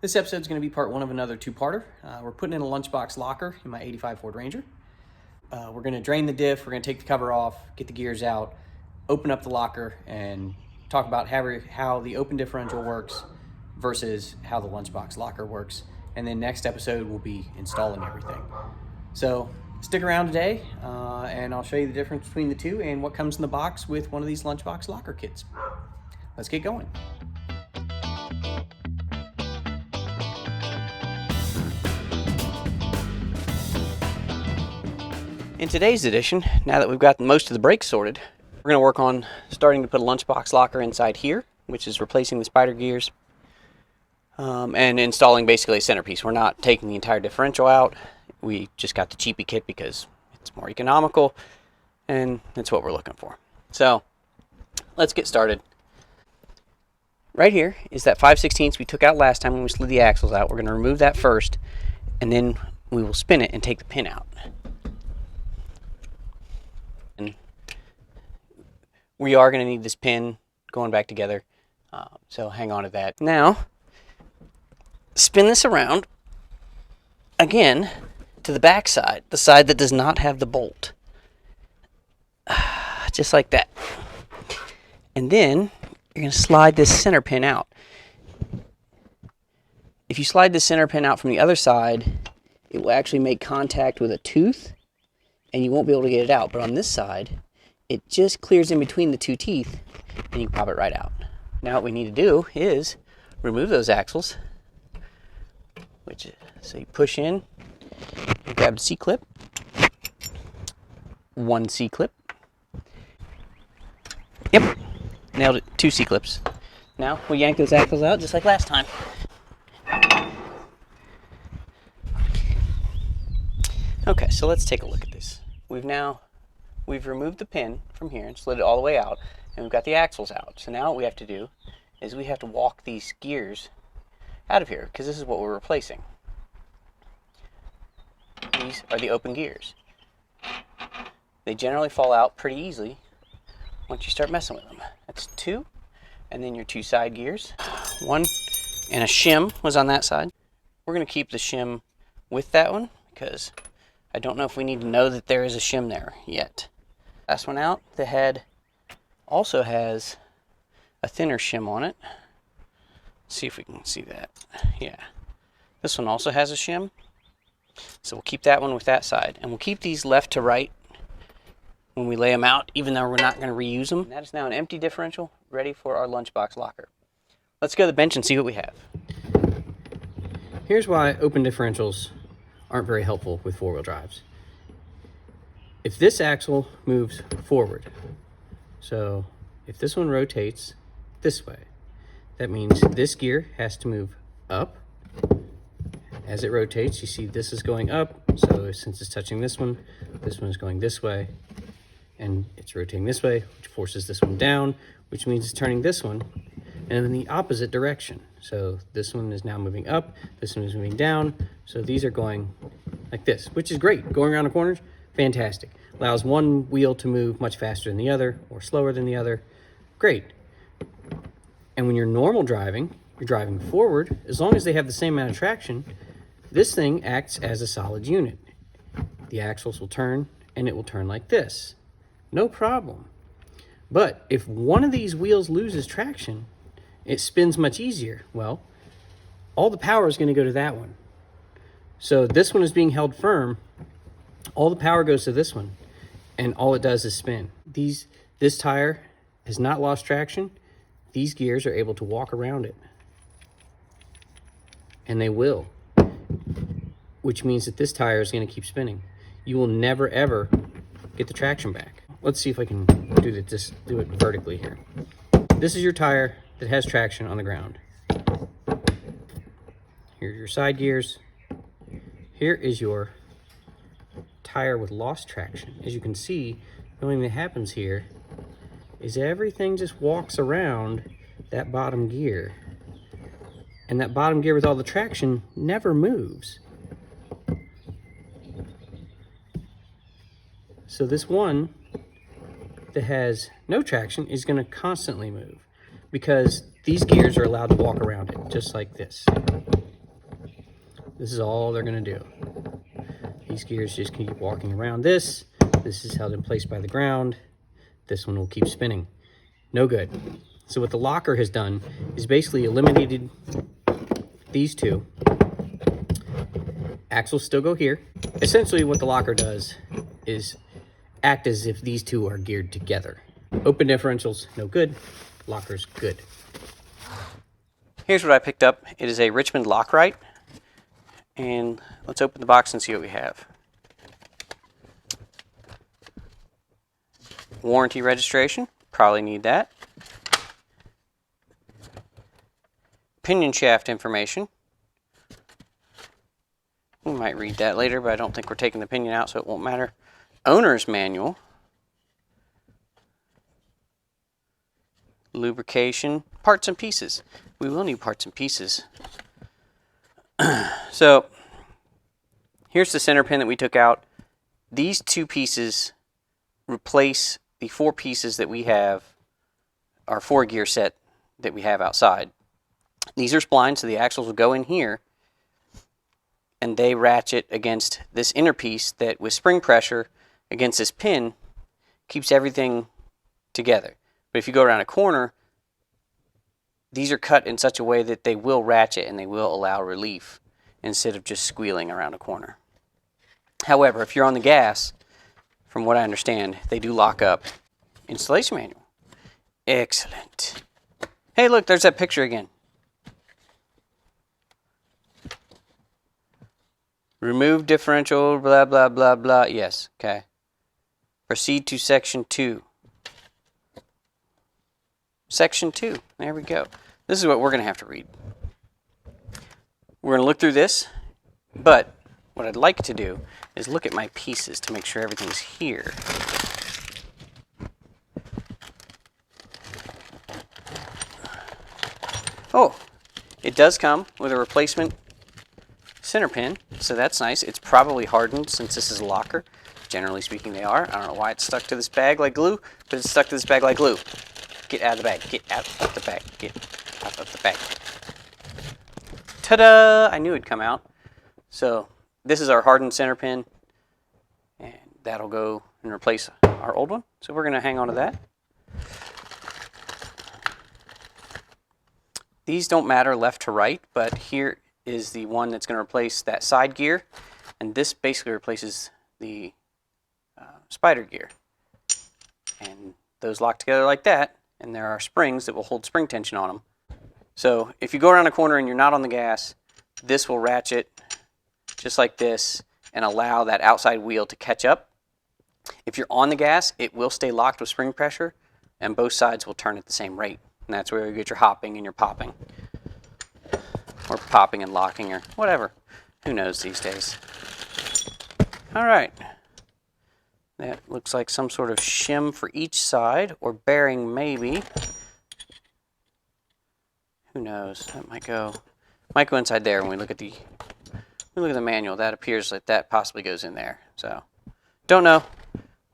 This episode is going to be part one of another two-parter. We're putting in a lunchbox locker in my 85 Ford Ranger. We're going to drain the diff, we're going to take the cover off, get the gears out, open up the locker, and talk about how the open differential works versus how the lunchbox locker works. And then next episode will be installing everything. So stick around today, and I'll show you the difference between the two and what comes in the box with one of these lunchbox locker kits. Let's get going. In today's edition, now that we've got most of the brakes sorted, we're going to work on starting to put a lunchbox locker inside here, which is replacing the spider gears, and installing basically a centerpiece. We're not taking the entire differential out. We just got the cheapy kit because it's more economical, and that's what we're looking for. So let's get started. Right here is that 5/16 we took out last time when we slid the axles out. We're going to remove that first, and then we will spin it and take the pin out. And we are going to need this pin going back together, so hang on to that. Now, spin this around again to the back side, the side that does not have the bolt. Just like that. And then you're going to slide this center pin out. If you slide the center pin out from the other side, it will actually make contact with a tooth, and you won't be able to get it out. But on this side, it just clears in between the two teeth, and you can pop it right out. Now what we need to do is remove those axles, so you push in, and grab the C-clip, one C-clip. Yep, nailed it, two C-clips. Now we yank those axles out just like last time. Okay, so let's take a look at this. We've removed the pin from here and slid it all the way out, and we've got the axles out. So now what we have to do is we have to walk these gears out of here, because this is what we're replacing. These are the open gears. They generally fall out pretty easily once you start messing with them. That's two, and then your two side gears. One, and a shim was on that side. We're going to keep the shim with that one, because I don't know if we need to know that there is a shim there yet. Last one out, the head also has a thinner shim on it. Let's see if we can see that. Yeah. This one also has a shim. So we'll keep that one with that side. And we'll keep these left to right when we lay them out, even though we're not going to reuse them. And that is now an empty differential, ready for our lunchbox locker. Let's go to the bench and see what we have. Here's why open differentials aren't very helpful with four-wheel drives. If this axle moves forward, so if this one rotates this way, that means this gear has to move up. As it rotates, you see this is going up, so since it's touching this one is going this way, and it's rotating this way, which forces this one down, which means it's turning this one, and in the opposite direction. So this one is now moving up, this one is moving down, so these are going like this, which is great. Going around the corners, fantastic. Allows one wheel to move much faster than the other or slower than the other. Great. And when you're normal driving, you're driving forward, as long as they have the same amount of traction, this thing acts as a solid unit. The axles will turn, and it will turn like this. No problem. But if one of these wheels loses traction, it spins much easier. Well, all the power is going to go to that one. So this one is being held firm. All the power goes to this one, and all it does is spin. This tire has not lost traction. These gears are able to walk around it, and they will, which means that this tire is going to keep spinning. You will never ever get the traction back. Let's see if I can do it vertically here. This is your tire that has traction on the ground. Here are your side gears. Here is your tire with lost traction. As you can see, the only thing that happens here is everything just walks around that bottom gear. And that bottom gear with all the traction never moves. So this one that has no traction is going to constantly move, because these gears are allowed to walk around it, just like this. This is all they're going to do. These gears just keep walking around this. This is held in place by the ground. This one will keep spinning. No good. So what the locker has done is basically eliminated these two. Axles still go here. Essentially what the locker does is act as if these two are geared together. Open differentials, no good. Lockers, good. Here's what I picked up. It is a Richmond Lock Right. And let's open the box and see what we have. Warranty registration, probably need that. Pinion shaft information. We might read that later, but I don't think we're taking the pinion out, so it won't matter. Owner's manual. Lubrication. Parts and pieces. We will need parts and pieces. So, here's the center pin that we took out. These two pieces replace the 4 pieces that we have, our 4-gear set that we have outside. These are splines, so the axles will go in here, and they ratchet against this inner piece that, with spring pressure against this pin, keeps everything together. But if you go around a corner, these are cut in such a way that they will ratchet and they will allow relief instead of just squealing around a corner. However, if you're on the gas, from what I understand, they do lock up. Installation manual. Excellent. Hey, look, there's that picture again. Remove differential, blah, blah, blah, blah. Yes, okay. Proceed to section 2. Section 2. There we go. This is what we're going to have to read. We're going to look through this, but what I'd like to do is look at my pieces to make sure everything's here. Oh, it does come with a replacement center pin, so that's nice. It's probably hardened since this is a locker. Generally speaking, they are. I don't know why it's stuck to this bag like glue, but it's stuck to this bag like glue. Get out of the bag. Get out of the bag. Get out of the bag. Ta-da! I knew it'd come out. So this is our hardened center pin, and that'll go and replace our old one. So we're going to hang on to that. These don't matter left to right, but here is the one that's going to replace that side gear, and this basically replaces the spider gear. And those lock together like that, and there are springs that will hold spring tension on them. So if you go around a corner and you're not on the gas, this will ratchet just like this and allow that outside wheel to catch up. If you're on the gas, it will stay locked with spring pressure, and both sides will turn at the same rate. And that's where you get your hopping and your popping. Or popping and locking or whatever. Who knows these days. All right. That looks like some sort of shim for each side, or bearing maybe. Who knows? That might go inside there when we look at the manual. That appears like that possibly goes in there. So, don't know.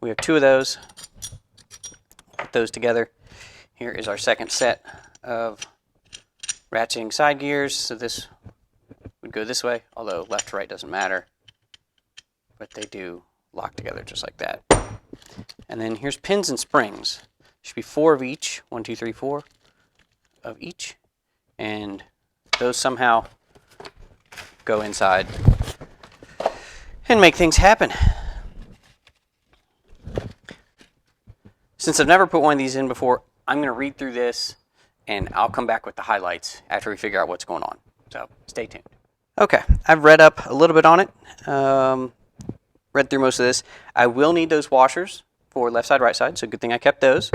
We have 2 of those. Put those together. Here is our second set of ratcheting side gears. So this would go this way, although left to right doesn't matter. But they do lock together just like that. And then here's pins and springs. Should be 4 of each. 1, 2, 3, 4 of each. And those somehow go inside and make things happen. Since I've never put one of these in before, I'm going to read through this and I'll come back with the highlights after we figure out what's going on. So stay tuned. Okay, I've read up a little bit on it. Read through most of this. I will need those washers for left side, right side, so good thing I kept those.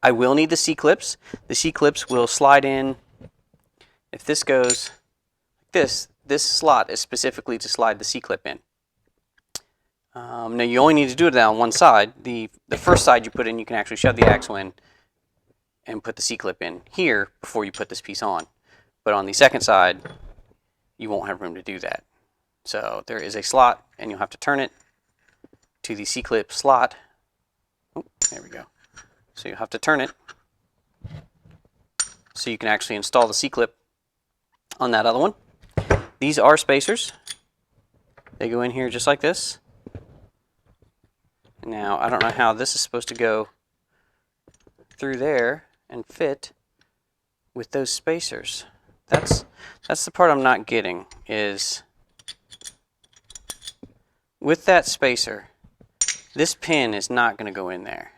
I will need the C-clips. The C-clips will slide in. If this goes like this slot is specifically to slide the C-clip in. Now you only need to do it on one side. The first side you put in, you can actually shove the axle in and put the C-clip in here before you put this piece on. But on the second side, you won't have room to do that. So there is a slot, and you'll have to turn it to the C-clip slot. Oh, there we go. So you'll have to turn it so you can actually install the C-clip on that other one. These are spacers. They go in here just like this. Now, I don't know how this is supposed to go through there and fit with those spacers. That's the part I'm not getting, is with that spacer, this pin is not going to go in there.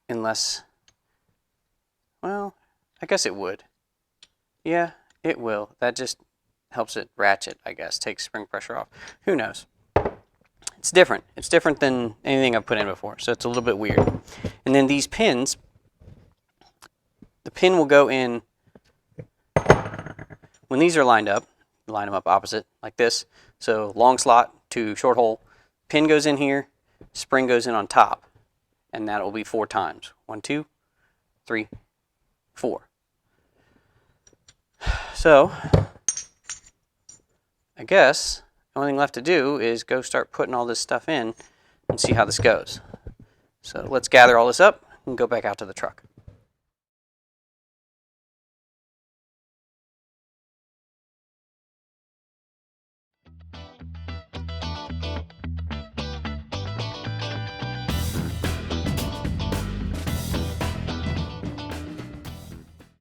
Unless, well, I guess it would. Yeah, it will. That just helps it ratchet, I guess, takes spring pressure off. Who knows? It's different. It's different than anything I've put in before, so it's a little bit weird. And then these pins, the pin will go in, when these are lined up, line them up opposite, like this. So long slot to short hole, pin goes in here, spring goes in on top, and that will be 4 times. 1, 2, 3, 4. So, I guess the only thing left to do is go start putting all this stuff in and see how this goes. So let's gather all this up and go back out to the truck.